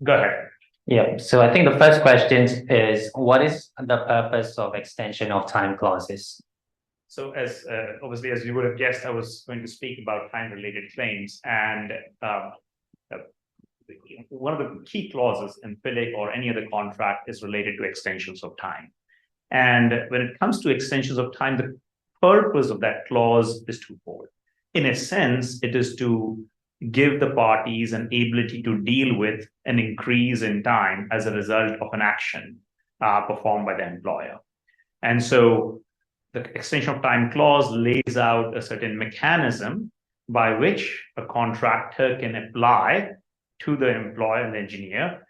Go ahead. Yeah, so I think the first question is, what is the purpose of extension of time clauses? So as obviously, as you would have guessed, I was going to speak about time-related claims. And uh, one of the key clauses in FIDIC or any other contract is related to extensions of time. And when it comes to extensions of time, the purpose of that clause is twofold. In a sense, it is to give the parties an ability to deal with an increase in time as a result of an action performed by the employer. And so the extension of time clause lays out a certain mechanism by which a contractor can apply to the employer and the engineer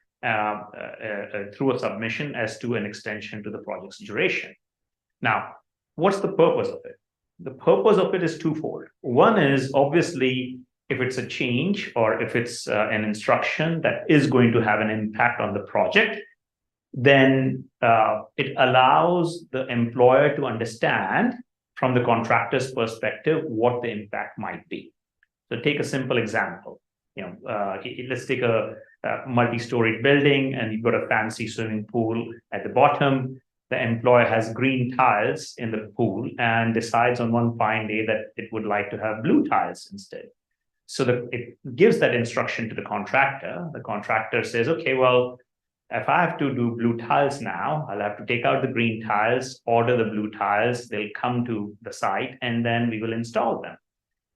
through a submission as to an extension to the project's duration. Now, what's the purpose of it? The purpose of it is twofold. One is obviously if it's a change or if it's an instruction that is going to have an impact on the project, then it allows the employer to understand from the contractor's perspective what the impact might be. So take a simple example. Let's take a multi-storied building and you've got a fancy swimming pool at the bottom. The employer has green tiles in the pool and decides on one fine day that it would like to have blue tiles instead. So it gives that instruction to the contractor. The contractor says, okay, well, if I have to do blue tiles now, I'll have to take out the green tiles, order the blue tiles, they'll come to the site, and then we will install them.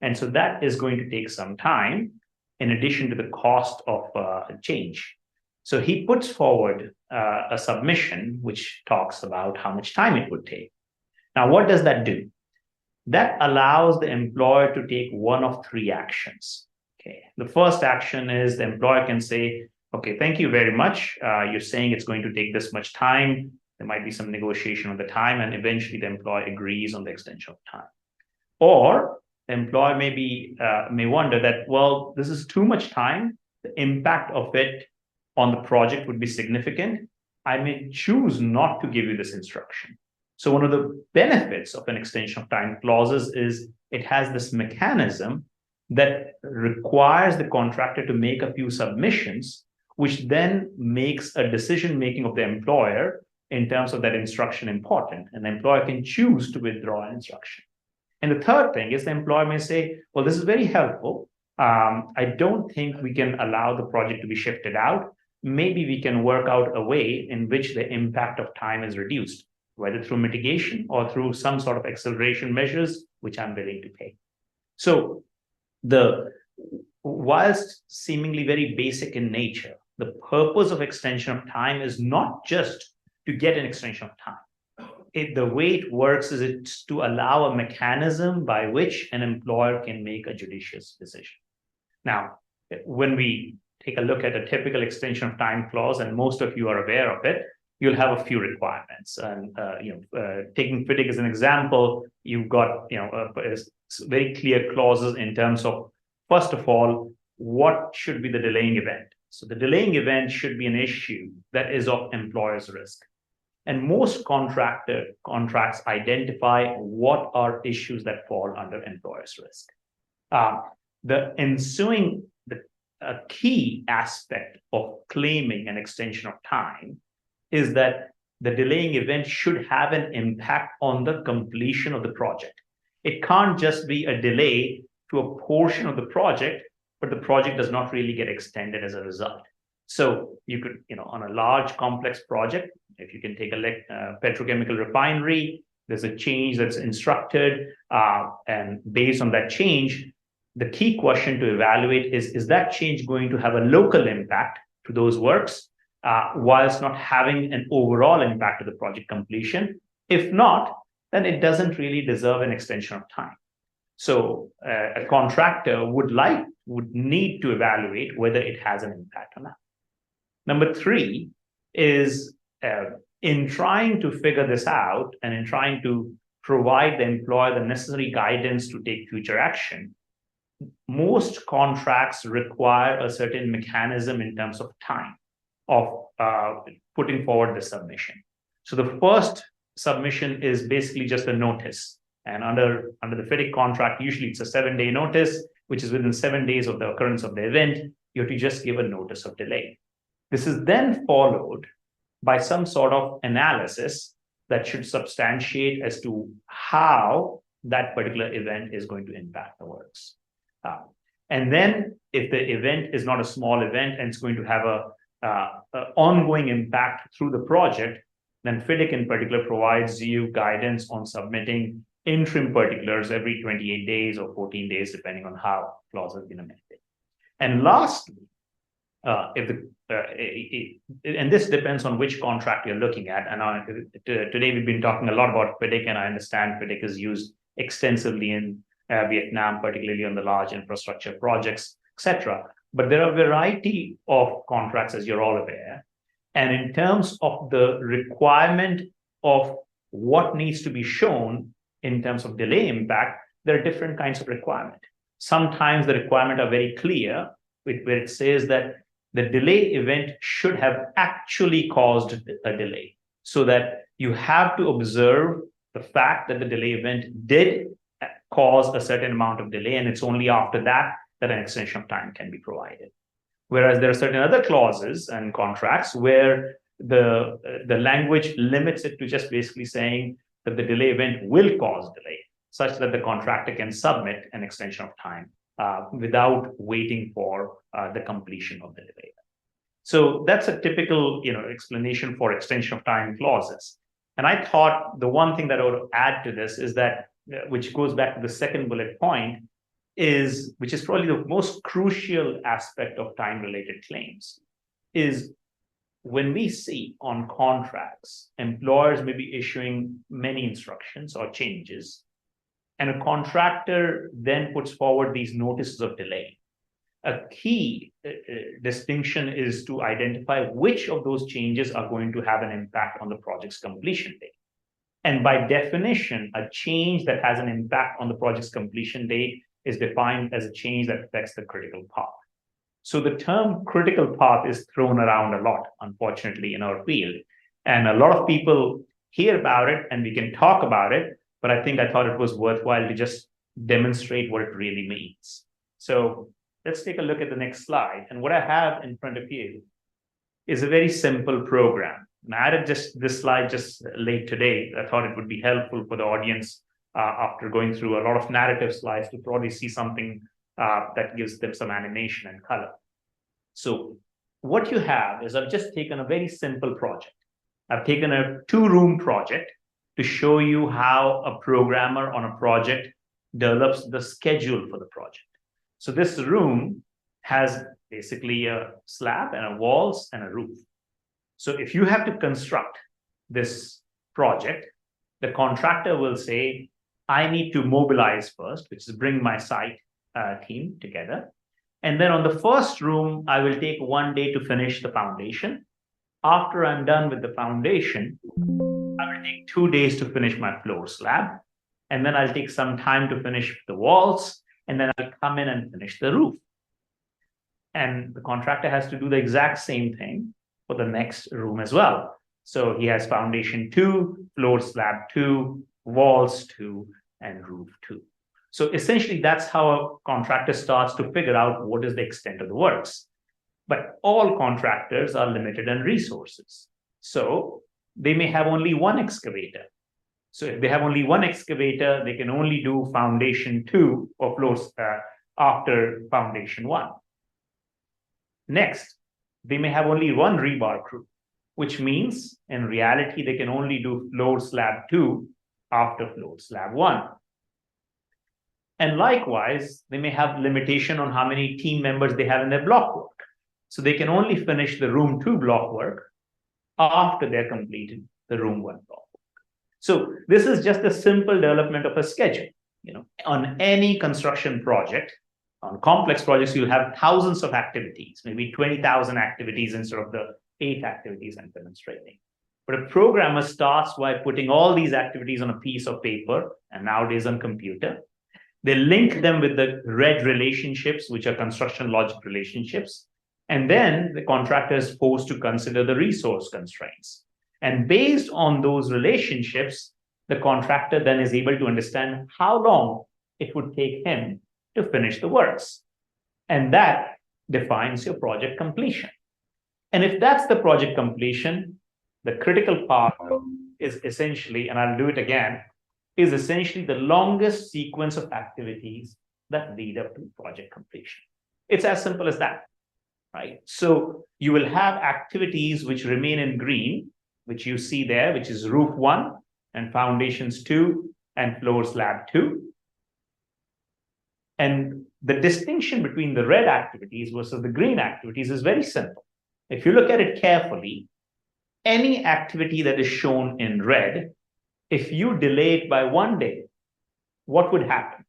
And so that is going to take some time in addition to the cost of a change. So he puts forward a submission which talks about how much time it would take. Now, what does that do? That allows the employer to take one of three actions. Okay. The first action is the employer can say, okay, thank you very much. You're saying it's going to take this much time. There might be some negotiation on the time, and eventually the employer agrees on the extension of time. Or the employer may wonder that, well, this is too much time. The impact of it on the project would be significant. I may choose not to give you this instruction. So one of the benefits of an extension of time clauses is it has this mechanism that requires the contractor to make a few submissions, which then makes a decision-making of the employer in terms of that instruction important. And the employer can choose to withdraw an instruction. And the third thing is the employer may say, well, this is very helpful. I don't think we can allow the project to be shifted out. Maybe we can work out a way in which the impact of time is reduced, whether through mitigation or through some sort of acceleration measures, which I'm willing to pay. So whilst seemingly very basic in nature, the purpose of extension of time is not just to get an extension of time. The way it works is it's to allow a mechanism by which an employer can make a judicious decision. Now, when we take a look at a typical extension of time clause, and most of you are aware of it, you'll have a few requirements. And taking FIDIC as an example, you've got very clear clauses in terms of, first of all, what should be the delaying event. So the delaying event should be an issue that is of employer's risk. And most contracts identify what are issues that fall under employer's risk. A key aspect of claiming an extension of time is that the delaying event should have an impact on the completion of the project. It can't just be a delay to a portion of the project, but the project does not really get extended as a result. So you could, on a large complex project, if you can take a petrochemical refinery, there's a change that's instructed, and based on that change, the key question to evaluate is that change going to have a local impact to those works, whilst not having an overall impact to the project completion? If not, then it doesn't really deserve an extension of time. So a contractor would need to evaluate whether it has an impact or not. Number three is in trying to figure this out and in trying to provide the employer the necessary guidance to take future action, most contracts require a certain mechanism in terms of time of putting forward the submission. So the first submission is basically just a notice. And under the FIDIC contract, usually it's a 7-day notice, which is within 7 days of the occurrence of the event. You have to just give a notice of delay. This is then followed by some sort of analysis that should substantiate as to how that particular event is going to impact the works. And then if the event is not a small event and it's going to have a ongoing impact through the project, then FIDIC in particular provides you guidance on submitting interim particulars every 28 days or 14 days, depending on how clause has been amended. And lastly, and this depends on which contract you're looking at. And today we've been talking a lot about FIDIC, and I understand FIDIC is used extensively in Vietnam, particularly on the large infrastructure projects, etc. But there are a variety of contracts, as you're all aware. And in terms of the requirement of what needs to be shown in terms of delay impact, there are different kinds of requirement. Sometimes the requirements are very clear, where it says that the delay event should have actually caused a delay, so that you have to observe the fact that the delay event did cause a certain amount of delay, and it's only after that that an extension of time can be provided. Whereas there are certain other clauses and contracts where the language limits it to just basically saying that the delay event will cause delay, such that the contractor can submit an extension of time without waiting for the completion of the delay. So that's a typical, explanation for extension of time clauses. And I thought the one thing that I would add to this is that, which goes back to the second bullet point, which is probably the most crucial aspect of time-related claims, is when we see on contracts, employers may be issuing many instructions or changes, and a contractor then puts forward these notices of delay. A key distinction is to identify which of those changes are going to have an impact on the project's completion date. And by definition, a change that has an impact on the project's completion date is defined as a change that affects the critical path. So the term critical path is thrown around a lot, unfortunately, in our field. And a lot of people hear about it and we can talk about it, but I thought it was worthwhile to just demonstrate what it really means. So let's take a look at the next slide. And what I have in front of you is a very simple program. And I added this slide just late today. I thought it would be helpful for the audience after going through a lot of narrative slides to probably see something that gives them some animation and color. So what you have is I've just taken a very simple project. I've taken a 2-room project to show you how a programmer on a project develops the schedule for the project. So this room has basically a slab and a walls and a roof. So if you have to construct this project, the contractor will say, I need to mobilize first, which is bring my site team together. And then on the first room, I will take 1 day to finish the foundation. After I'm done with the foundation, I will take 2 days to finish my floor slab. And then I'll take some time to finish the walls. And then I'll come in and finish the roof. And the contractor has to do the exact same thing for the next room as well. So he has foundation 2, floor slab 2, walls 2, and roof 2. So essentially, that's how a contractor starts to figure out what is the extent of the works. But all contractors are limited in resources. So they may have only one excavator. So if they have only one excavator, they can only do foundation 2 or floors after foundation 1. Next, they may have only one rebar crew, which means in reality, they can only do floor slab 2 after floor slab 1. And likewise, they may have limitation on how many team members they have in their block work. So they can only finish the room 2 block work after they're completed the room 1 block work. So this is just a simple development of a schedule. On any construction project, on complex projects, you'll have thousands of activities, maybe 20,000 activities instead of the 8 activities I'm demonstrating. But a programmer starts by putting all these activities on a piece of paper, and nowadays on computer. They link them with the red relationships, which are construction logic relationships. And then the contractor is forced to consider the resource constraints. And based on those relationships, the contractor then is able to understand how long it would take him to finish the works. And that defines your project completion. And if that's the project completion, the critical path is essentially, and I'll do it again, is essentially the longest sequence of activities that lead up to project completion. It's as simple as that, right? So you will have activities which remain in green, which you see there, which is roof 1 and foundations 2 and floor slab 2. And the distinction between the red activities versus the green activities is very simple. If you look at it carefully, any activity that is shown in red, if you delay it by 1 day, what would happen?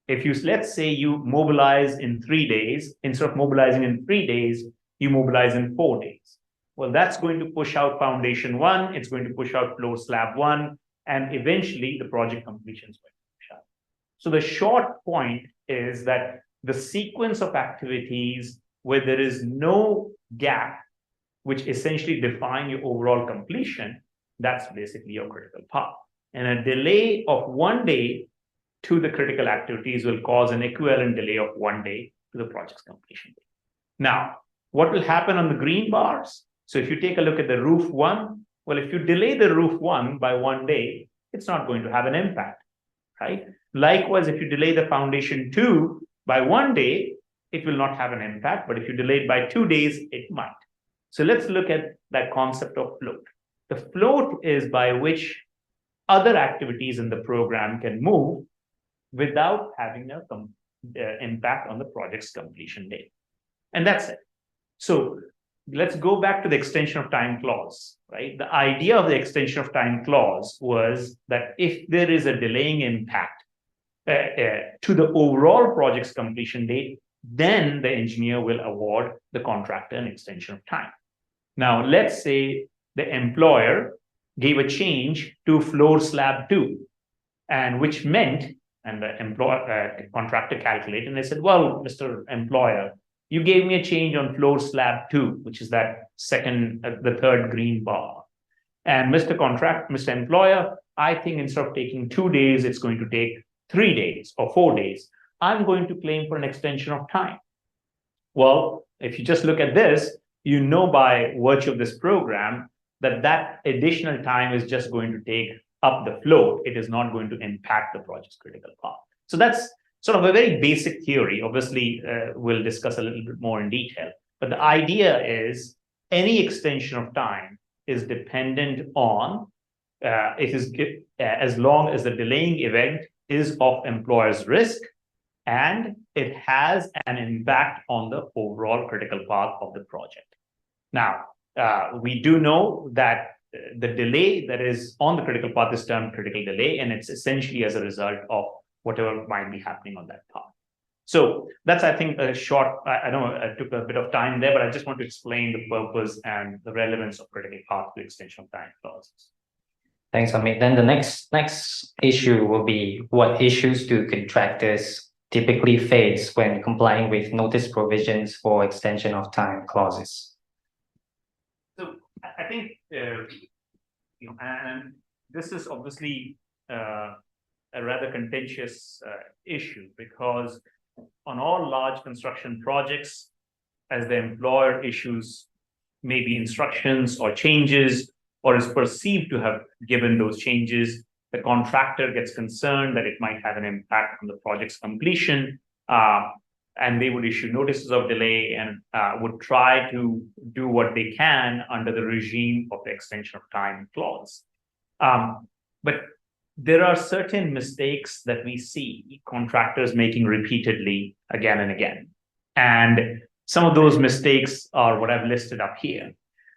If you, let's say you mobilize in 3 days, instead of mobilizing in 3 days, you mobilize in 4 days. Well, that's going to push out foundation 1, it's going to push out floor slab 1, and eventually the project completion is going to push out. So the short point is that the sequence of activities where there is no gap, which essentially define your overall completion, that's basically your critical path. And a delay of 1 day to the critical activities will cause an equivalent delay of 1 day to the project's completion date. Now, what will happen on the green bars? So if you take a look at the roof 1, well, if you delay the roof 1 by 1 day, it's not going to have an impact, right? Likewise, if you delay the foundation 2 by 1 day, it will not have an impact, but if you delay it by 2 days, it might. So let's look at that concept of float. The float is by which other activities in the program can move without having an impact on the project's completion date. And that's it. So let's go back to the extension of time clause, right? The idea of the extension of time clause was that if there is a delaying impact to the overall project's completion date, then the engineer will award the contractor an extension of time. Now, let's say the employer gave a change to floor slab 2, and which meant, and the contractor calculated, and they said, well, Mr. Employer, you gave me a change on floor slab 2, which is that the third green bar. And Mr. Employer, I think instead of taking 2 days, it's going to take 3 days or 4 days. I'm going to claim for an extension of time. Well, if you just look at this, you know by virtue of this program that that additional time is just going to take up the float. It is not going to impact the project's critical path. So that's sort of a very basic theory. Obviously, we'll discuss a little bit more in detail. But the idea is any extension of time is dependent on, as long as the delaying event is of employer's risk and it has an impact on the overall critical path of the project. Now, we do know that the delay that is on the critical path is termed critical delay, and it's essentially as a result of whatever might be happening on that path. So that's, I think, a short, I know I took a bit of time there, but I just want to explain the purpose and the relevance of critical path to extension of time clauses. Thanks, Amit. Then the next issue will be, what issues do contractors typically face when complying with notice provisions for extension of time clauses? So I think, and this is obviously a rather contentious issue, because on all large construction projects, as the employer issues maybe instructions or changes, or is perceived to have given those changes, the contractor gets concerned that it might have an impact on the project's completion, and they would issue notices of delay and would try to do what they can under the regime of the extension of time clause. But there are certain mistakes that we see contractors making repeatedly again and again. And some of those mistakes are what I've listed up here.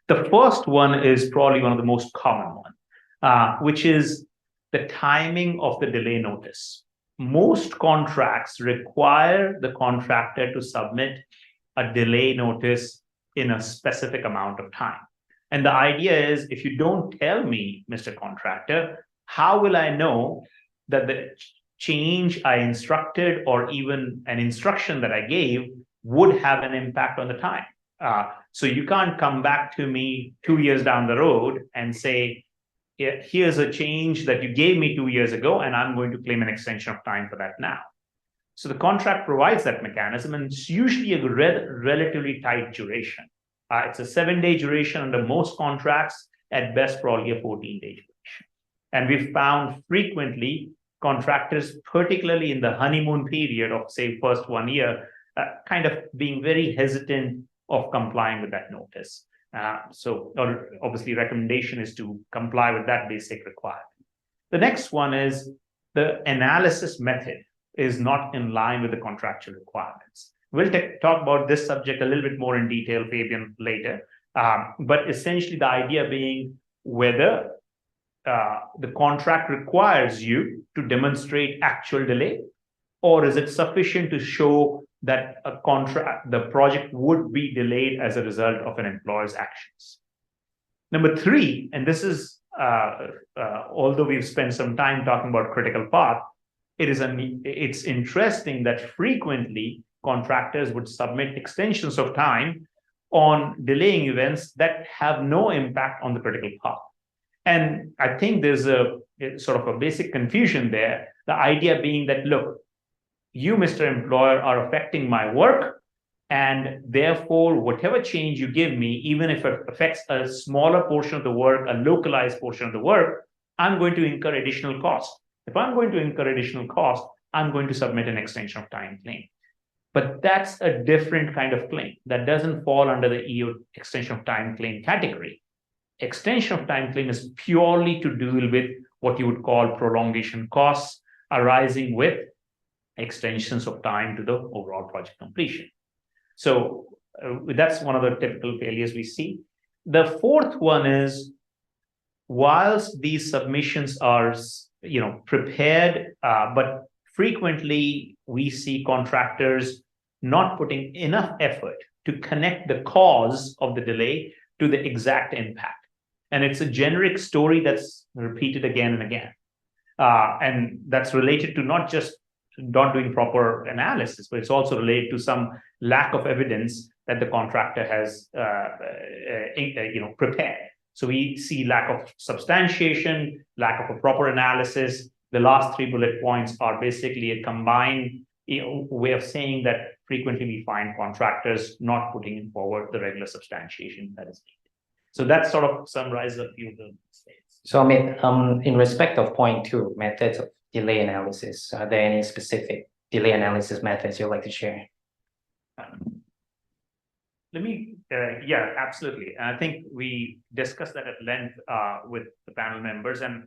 The first one is probably one of the most common one, which is the timing of the delay notice. Most contracts require the contractor to submit a delay notice in a specific amount of time. And the idea is, if you don't tell me, Mr. Contractor, how will I know that the change I instructed or even an instruction that I gave would have an impact on the time? So you can't come back to me 2 years down the road and say, here's a change that you gave me 2 years ago, and I'm going to claim an extension of time for that now. So the contract provides that mechanism, and it's usually a relatively tight duration. It's a 7-day duration under most contracts, at best probably a 14-day duration. And we've found frequently contractors, particularly in the honeymoon period of, say, first 1 year, kind of being very hesitant of complying with that notice. So obviously recommendation is to comply with that basic requirement. The next one is the analysis method is not in line with the contractual requirements. We'll talk about this subject a little bit more in detail, Fabian, later. But essentially the idea being whether the contract requires you to demonstrate actual delay, or is it sufficient to show that the project would be delayed as a result of an employer's actions. Number 3, and this is, although we've spent some time talking about critical path, it's interesting that frequently contractors would submit extensions of time on delaying events that have no impact on the critical path. And I think there's a sort of a basic confusion there. The idea being that, look, you, Mr. Employer, are affecting my work, and therefore, whatever change you give me, even if it affects a smaller portion of the work, a localized portion of the work, I'm going to incur additional cost. If I'm going to incur additional cost, I'm going to submit an extension of time claim. But that's a different kind of claim that doesn't fall under the EU extension of time claim category. Extension of time claim is purely to deal with what you would call prolongation costs arising with extensions of time to the overall project completion. So that's one of the typical failures we see. The fourth one is, whilst these submissions are, prepared, but frequently we see contractors not putting enough effort to connect the cause of the delay to the exact impact. And it's a generic story that's repeated again and again. And that's related to not just not doing proper analysis, but it's also related to some lack of evidence that the contractor has prepared. So we see lack of substantiation, lack of a proper analysis. The last 3 bullet points are basically a combined way of saying that frequently we find contractors not putting forward the regular substantiation that is needed. So that sort of summarizes a few of the mistakes. So Amit, in respect of point 2, methods of delay analysis, are there any specific delay analysis methods you'd like to share? Yeah, absolutely. And I think we discussed that at length with the panel members, and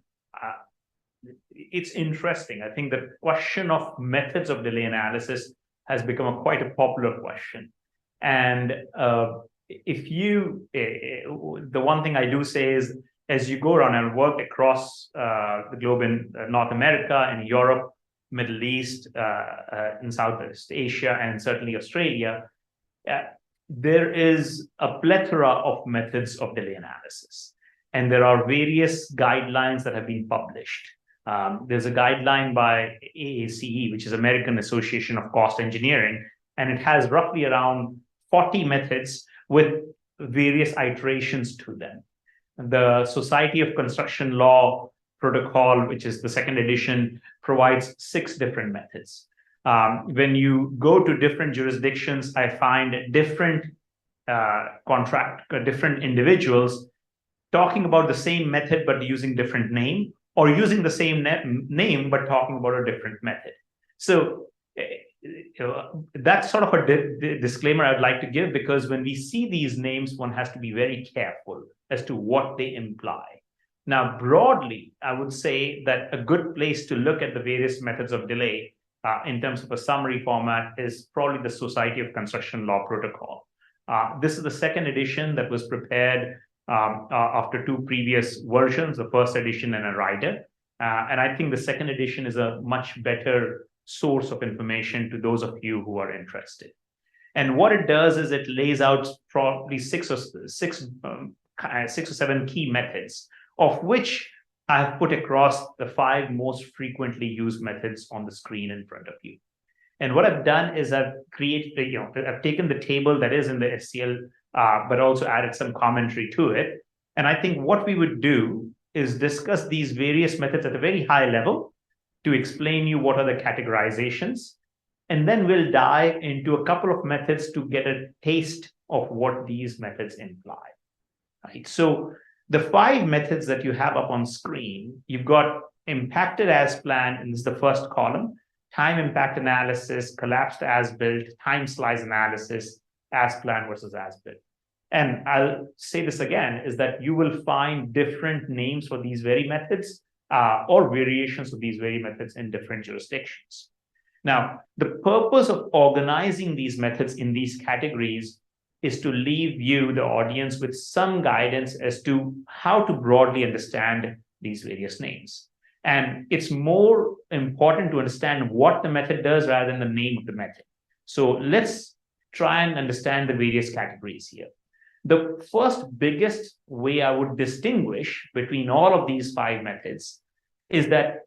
it's interesting. I think the question of methods of delay analysis has become quite a popular question. And the one thing I do say is, as you go around and work across the globe in North America and Europe, Middle East, in Southeast Asia, and certainly Australia, there is a plethora of methods of delay analysis. And there are various guidelines that have been published. There's a guideline by AACE, which is American Association of Cost Engineering, and it has roughly around 40 methods with various iterations to them. The Society of Construction Law Protocol, which is the 2nd edition, provides 6 different methods. When you go to different jurisdictions, I find different different individuals talking about the same method but using different name, or using the same name but talking about a different method. So that's sort of a disclaimer I'd like to give, because when we see these names, one has to be very careful as to what they imply. Now, broadly, I would say that a good place to look at the various methods of delay in terms of a summary format is probably the Society of Construction Law Protocol. This is the 2nd edition that was prepared after 2 previous versions, the 1st edition and a rider. And I think the 2nd edition is a much better source of information to those of you who are interested. And what it does is it lays out probably 6 or 7 key methods, of which I have put across the 5 most frequently used methods on the screen in front of you. And what I've done is I've created, I've taken the table that is in the SCL, but also added some commentary to it. And I think what we would do is discuss these various methods at a very high level to explain you what are the categorizations. And then we'll dive into a couple of methods to get a taste of what these methods imply. Right? So the 5 methods that you have up on screen, you've got impacted as planned, and this is the first column, time impact analysis, collapsed as built, time slice analysis, as planned versus as built. And I'll say this again, is that you will find different names for these very methods or variations of these very methods in different jurisdictions. Now, the purpose of organizing these methods in these categories is to leave you, the audience, with some guidance as to how to broadly understand these various names. And it's more important to understand what the method does rather than the name of the method. So let's try and understand the various categories here. The first biggest way I would distinguish between all of these 5 methods is that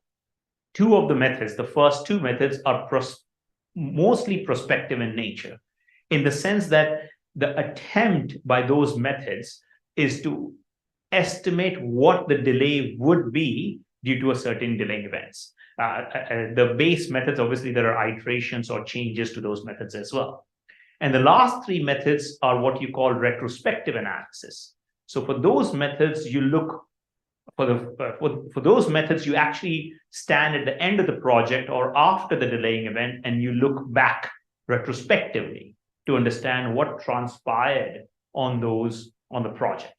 2 of the methods, the first 2 methods, are mostly prospective in nature, in the sense that the attempt by those methods is to estimate what the delay would be due to a certain delaying events. The base methods, obviously, there are iterations or changes to those methods as well. And the last 3 methods are what you call retrospective analysis. So for those methods, you look for those methods, you actually stand at the end of the project or after the delaying event, and you look back retrospectively to understand what transpired on the project.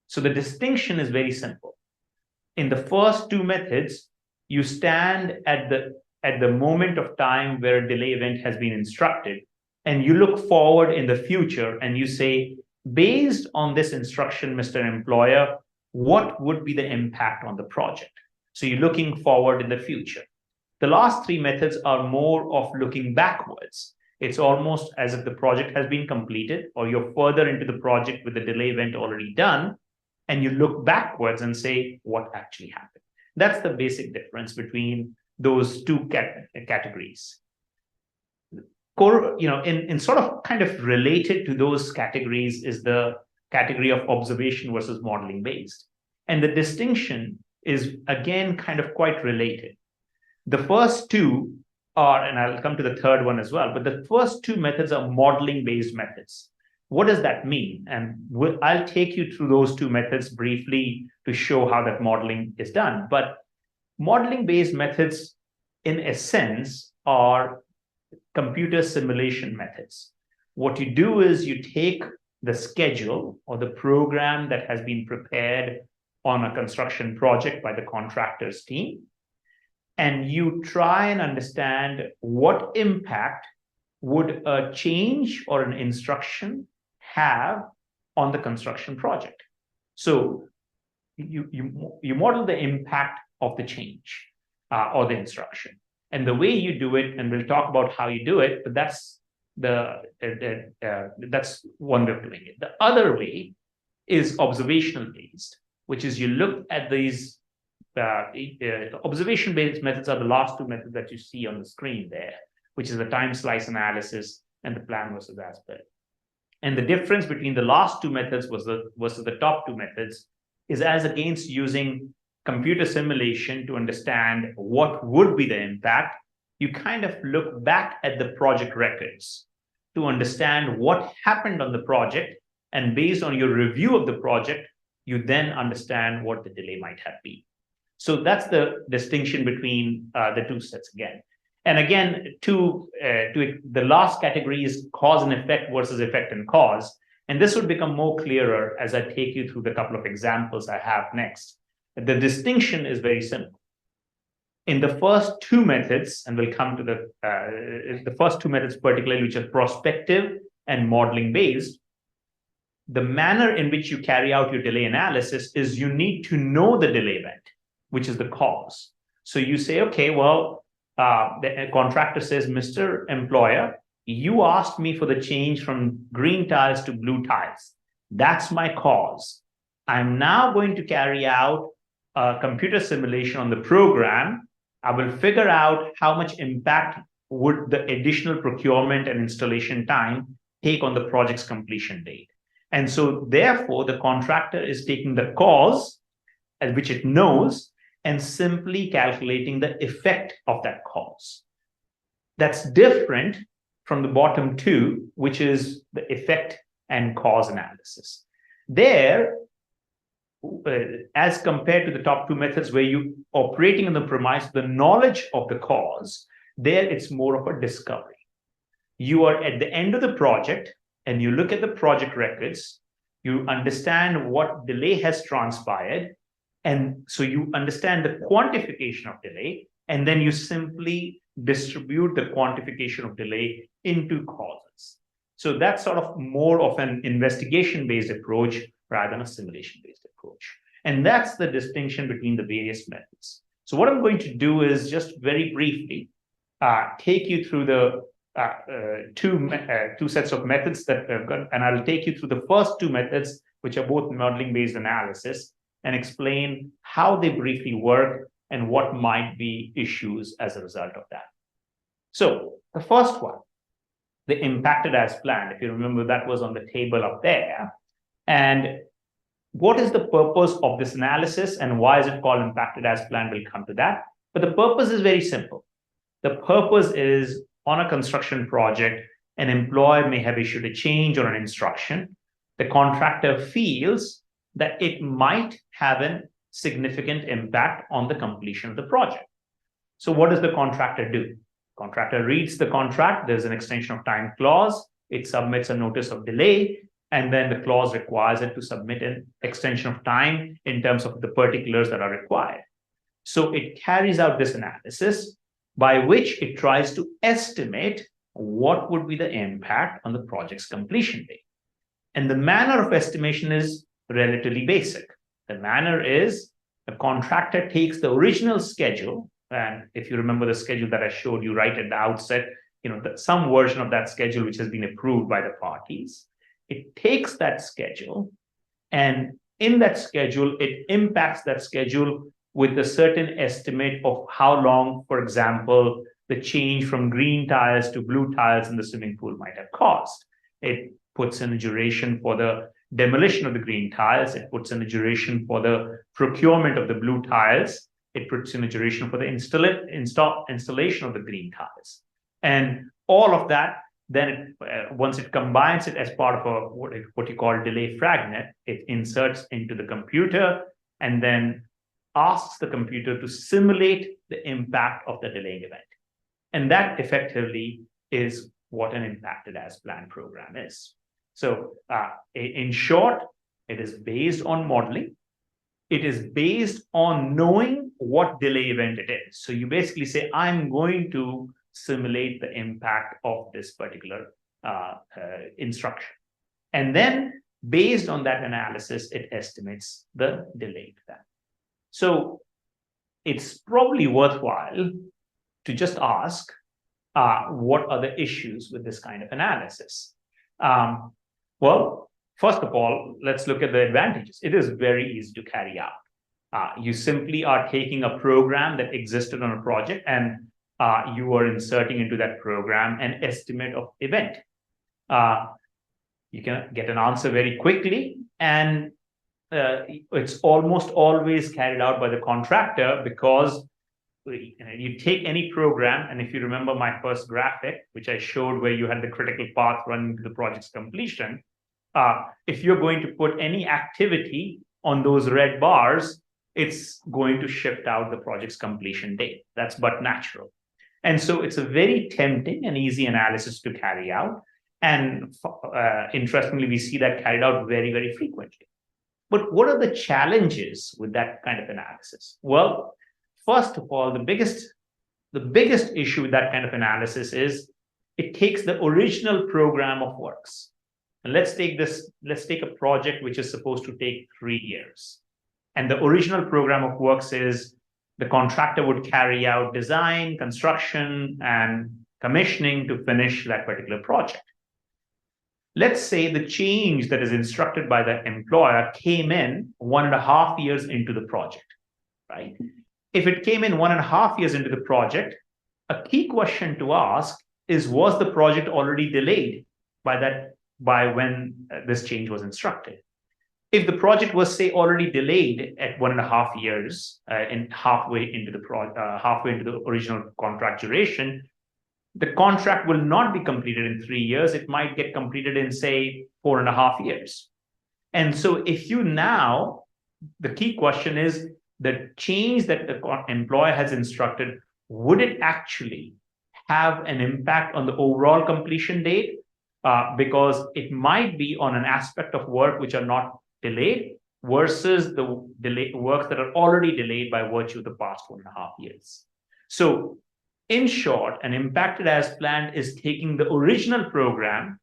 So the distinction is very simple. In the first 2 methods, you stand at the moment of time where a delay event has been instructed, and you look forward in the future and you say, based on this instruction, Mr. Employer, what would be the impact on the project? So you're looking forward in the future. The last 3 methods are more of looking backwards. It's almost as if the project has been completed, or you're further into the project with the delay event already done, and you look backwards and say, what actually happened? That's the basic difference between those 2 categories. In sort of kind of related to those categories is the category of observation versus modeling based. And the distinction is, again, kind of quite related. The first 2 are, and I'll come to the third one as well, but the first 2 methods are modeling based methods. What does that mean? And I'll take you through those 2 methods briefly to show how that modeling is done. But modeling based methods, in a sense, are computer simulation methods. What you do is you take the schedule or the program that has been prepared on a construction project by the contractor's team, and you try and understand what impact would a change or an instruction have on the construction project. So you model the impact of the change or the instruction. And the way you do it, and we'll talk about how you do it, but that's one way of doing it. The other way is observational based, which is you look at these observation based methods are the last 2 methods that you see on the screen there, which is the time slice analysis and the plan versus as built. And the difference between the last 2 methods versus the top 2 methods is as against using computer simulation to understand what would be the impact, you kind of look back at the project records to understand what happened on the project, and based on your review of the project, you then understand what the delay might have been. So that's the distinction between the 2 sets again. And again, the last category is cause and effect versus effect and cause. And this would become more clearer as I take you through the couple of examples I have next. The distinction is very simple. In the first 2 methods, and we'll come to the first 2 methods particularly, which are prospective and modeling based, the manner in which you carry out your delay analysis is you need to know the delay event, which is the cause. So you say, okay, well, the contractor says, Mr. Employer, you asked me for the change from green tiles to blue tiles. That's my cause. I'm now going to carry out a computer simulation on the program. I will figure out how much impact would the additional procurement and installation time take on the project's completion date. And so therefore, the contractor is taking the cause, which it knows, and simply calculating the effect of that cause. That's different from the bottom 2, which is the effect and cause analysis. There, as compared to the top two methods where you operating on the premise, the knowledge of the cause, there it's more of a discovery. You are at the end of the project and you look at the project records, you understand what delay has transpired, and so you understand the quantification of delay, and then you simply distribute the quantification of delay into causes. So that's sort of more of an investigation-based approach rather than a simulation-based approach. And that's the distinction between the various methods. So what I'm going to do is just very briefly take you through the two sets of methods that I've got, and I'll take you through the first two methods, which are both modeling-based analysis, and explain how they briefly work and what might be issues as a result of that. So the first one, the impacted as planned, if you remember, that was on the table up there. And what is the purpose of this analysis and why is it called impacted as planned? We'll come to that. But the purpose is very simple. The purpose is on a construction project, an employer may have issued a change or an instruction. The contractor feels that it might have a significant impact on the completion of the project. So what does the contractor do? Contractor reads the contract, there's an extension of time clause, it submits a notice of delay, and then the clause requires it to submit an extension of time in terms of the particulars that are required. So it carries out this analysis by which it tries to estimate what would be the impact on the project's completion date. And the manner of estimation is relatively basic. The manner is the contractor takes the original schedule, and if you remember the schedule that I showed you right at the outset, some version of that schedule which has been approved by the parties. It takes that schedule, and in that schedule, it impacts that schedule with a certain estimate of how long, for example, the change from green tiles to blue tiles in the swimming pool might have cost. It puts in a duration for the demolition of the green tiles. It puts in a duration for the procurement of the blue tiles. It puts in a duration for the installation of the green tiles. And all of that, then once it combines it as part of what you call delay fragment, it inserts into the computer and then asks the computer to simulate the impact of the delaying event. And that effectively is what an impacted as planned program is. So in short, it is based on modeling. It is based on knowing what delay event it is. So you basically say, I'm going to simulate the impact of this particular instruction. And then based on that analysis, it estimates the delay to that. So it's probably worthwhile to just ask, what are the issues with this kind of analysis? Well, first of all, let's look at the advantages. It is very easy to carry out. You simply are taking a program that existed on a project and you are inserting into that program an estimate of event. You can get an answer very quickly, and it's almost always carried out by the contractor because you take any program, and if you remember my first graphic, which I showed where you had the critical path running to the project's completion, if you're going to put any activity on those red bars, it's going to shift out the project's completion date. That's but natural. And so it's a very tempting and easy analysis to carry out. And interestingly, we see that carried out very, very frequently. But what are the challenges with that kind of analysis? Well, first of all, the biggest issue with that kind of analysis is it takes the original program of works. And let's take a project which is supposed to take 3 years. And the original program of works is the contractor would carry out design, construction, and commissioning to finish that particular project. Let's say the change that is instructed by the employer came in 1.5 years into the project, right? If it came in 1.5 years into the project, a key question to ask is, was the project already delayed by when this change was instructed? If the project was, say, already delayed at 1.5 years, halfway into the original contract duration, the contract will not be completed in 3 years. It might get completed in, say, 4.5 years. And so if you now, the key question is the change that the employer has instructed, would it actually have an impact on the overall completion date? Because it might be on an aspect of work which are not delayed versus the works that are already delayed by virtue of the past 4.5 years. So in short, an impacted as planned is taking the original program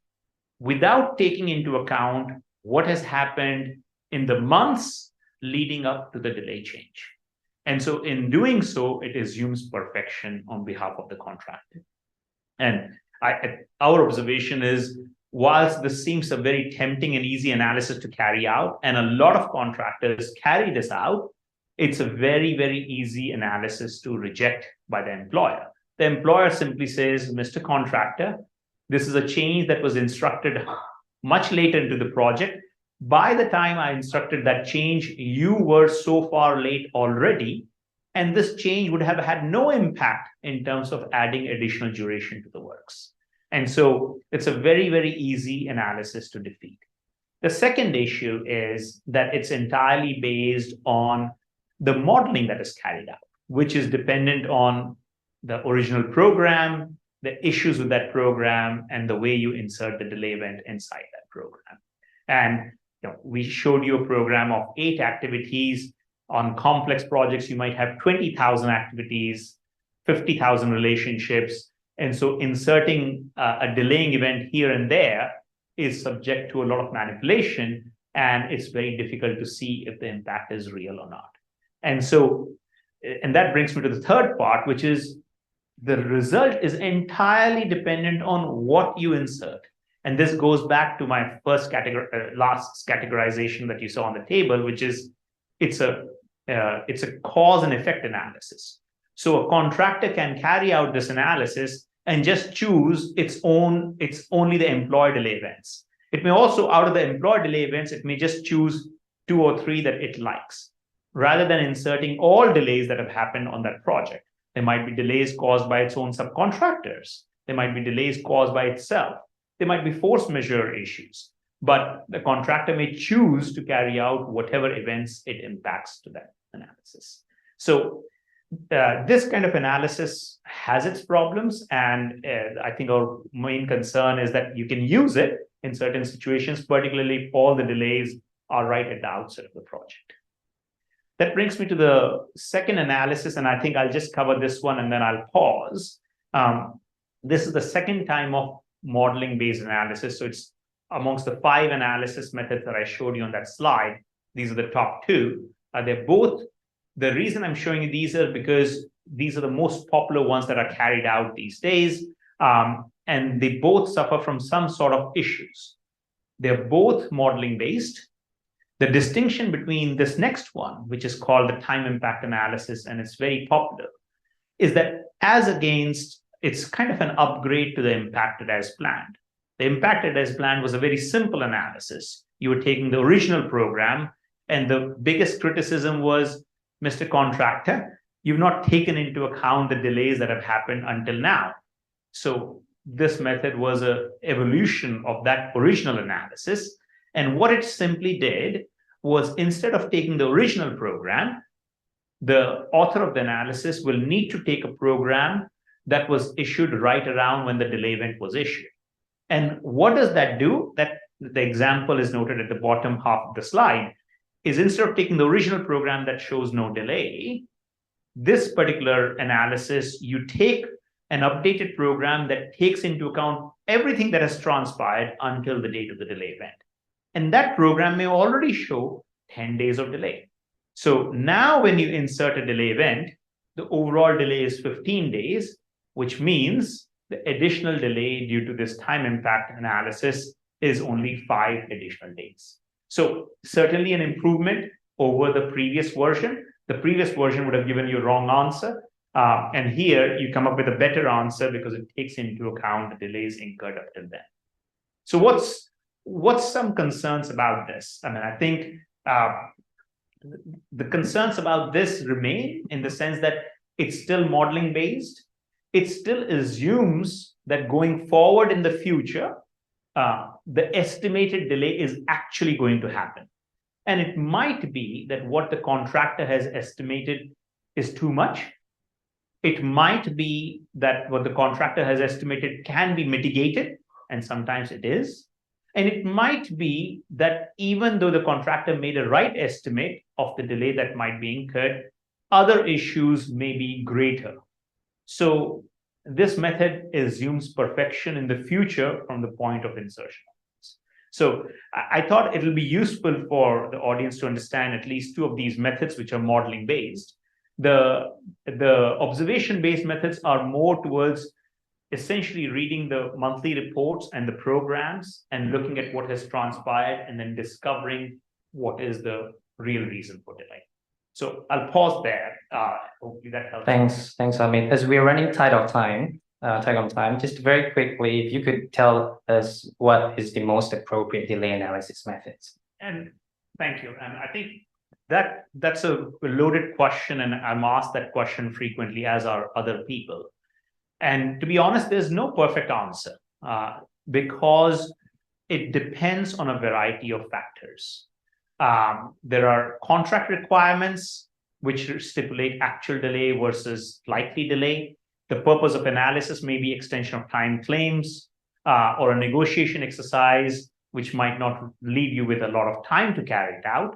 without taking into account what has happened in the months leading up to the delay change. And so in doing so, it assumes perfection on behalf of the contractor. And our observation is, whilst this seems a very tempting and easy analysis to carry out, and a lot of contractors carry this out, it's a very, very easy analysis to reject by the employer. The employer simply says, Mr. Contractor, this is a change that was instructed much later into the project. By the time I instructed that change, you were so far late already, and this change would have had no impact in terms of adding additional duration to the works. And so it's a very, very easy analysis to defeat. The second issue is that it's entirely based on the modeling that is carried out, which is dependent on the original program, the issues with that program, and the way you insert the delay event inside that program. And we showed you a program of 8 activities. On complex projects, you might have 20,000 activities, 50,000 relationships. And so inserting a delaying event here and there is subject to a lot of manipulation, and it's very difficult to see if the impact is real or not. And so, and that brings me to the third part, which is the result is entirely dependent on what you insert. And this goes back to my first last categorization that you saw on the table, which is it's a cause and effect analysis. So a contractor can carry out this analysis and just choose it's only the employee delay events. It may also, out of the employee delay events, it may just choose 2 or 3 that it likes, rather than inserting all delays that have happened on that project. There might be delays caused by its own subcontractors. There might be delays caused by itself. There might be force majeure issues, but the contractor may choose to carry out whatever events it impacts to that analysis. So this kind of analysis has its problems, and I think our main concern is that you can use it in certain situations, particularly if all the delays are right at the outset of the project. That brings me to the second analysis, and I think I'll just cover this one and then I'll pause. This is the second time of modeling-based analysis. So it's amongst the 5 analysis methods that I showed you on that slide. These are the top 2. They're both, the reason I'm showing you these is because these are the most popular ones that are carried out these days. And they both suffer from some sort of issues. They're both modeling-based. The distinction between this next one, which is called the time impact analysis, and it's very popular, is that as against, it's kind of an upgrade to the impacted as planned. The impacted as planned was a very simple analysis. You were taking the original program, and the biggest criticism was, Mr. Contractor, you've not taken into account the delays that have happened until now. So this method was an evolution of that original analysis. And what it simply did was, instead of taking the original program, the author of the analysis will need to take a program that was issued right around when the delay event was issued. And what does that do? That the example is noted at the bottom half of the slide, is instead of taking the original program that shows no delay, this particular analysis, you take an updated program that takes into account everything that has transpired until the date of the delay event. And that program may already show 10 days of delay. So now when you insert a delay event, the overall delay is 15 days, which means the additional delay due to this time impact analysis is only 5 additional days. So certainly an improvement over the previous version. The previous version would have given you a wrong answer. And here you come up with a better answer because it takes into account the delays incurred up till then. So what's some concerns about this? I mean, I think the concerns about this remain in the sense that it's still modeling based. It still assumes that going forward in the future, the estimated delay is actually going to happen. And it might be that what the contractor has estimated is too much. It might be that what the contractor has estimated can be mitigated, and sometimes it is. And it might be that even though the contractor made a right estimate of the delay that might be incurred, other issues may be greater. So this method assumes perfection in the future from the point of insertion. So I thought it will be useful for the audience to understand at least two of these methods, which are modeling based. The observation based methods are more towards essentially reading the monthly reports and the programs and looking at what has transpired and then discovering what is the real reason for delay. So I'll pause there. Hopefully that helps. Thanks, Amit. As we're running tight on time, just very quickly, if you could tell us what is the most appropriate delay analysis methods. And thank you. And I think that's a loaded question, and I'm asked that question frequently, as are other people. And to be honest, there's no perfect answer because it depends on a variety of factors. There are contract requirements which stipulate actual delay versus likely delay. The purpose of analysis may be extension of time claims or a negotiation exercise, which might not leave you with a lot of time to carry it out.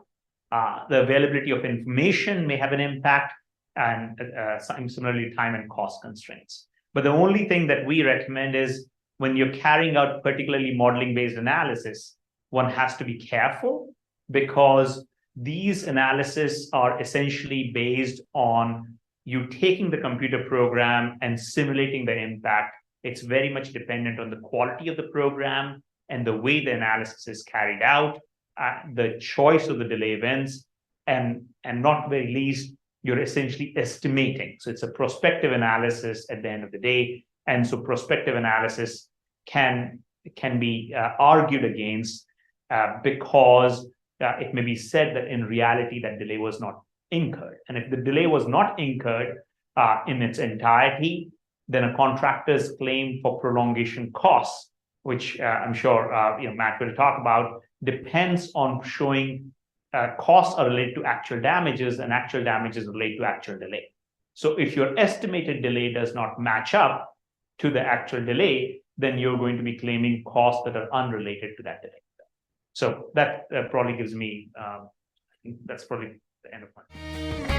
The availability of information may have an impact, and similarly, time and cost constraints. But the only thing that we recommend is when you're carrying out particularly modeling-based analysis, one has to be careful because these analyses are essentially based on you taking the computer program and simulating the impact. It's very much dependent on the quality of the program and the way the analysis is carried out, the choice of the delay events, and not very least, you're essentially estimating. So it's a prospective analysis at the end of the day. And so prospective analysis can be argued against because it may be said that in reality that delay was not incurred. And if the delay was not incurred in its entirety, then a contractor's claim for prolongation costs, which I'm sure Matt will talk about, depends on showing costs are related to actual damages and actual damages relate to actual delay. So if your estimated delay does not match up to the actual delay, then you're going to be claiming costs that are unrelated to that delay. So that probably gives me, I think that's probably the end of my.